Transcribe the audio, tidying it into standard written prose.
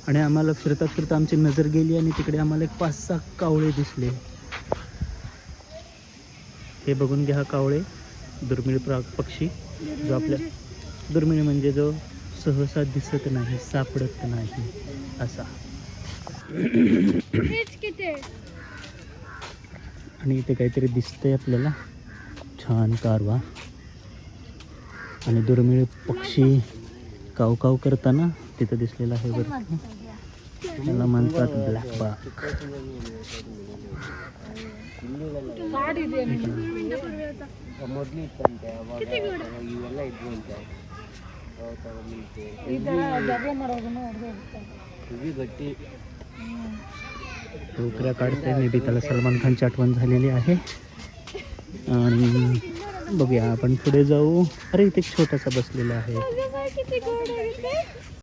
आणि आम्हाला फिरता फिरता आमची नजर गेली आणि तिकडे आम्हाला एक 5-6 कावळे दिसले. हे बघून घ्या, हा कावळे दुर्मिळ पक्षी जो आपल्या दुर्मिळ म्हणजे जो सहसा दिसत नाही, सापडत नाही असा. आणि इथे काहीतरी दिसतंय आपल्याला, छान कारवा. आणि दुर्मिळ पक्षी काव काव करताना तिथं दिसलेला आहे बरं, त्याला म्हणतात ब्लॅक बाक. टोकऱ्या काढते, मे बी त्याला सलमान खानची आठवण झालेली आहे. आणि बघूया आपण पुढे जाऊ. अरे इथे एक छोटासा बसलेला आहे.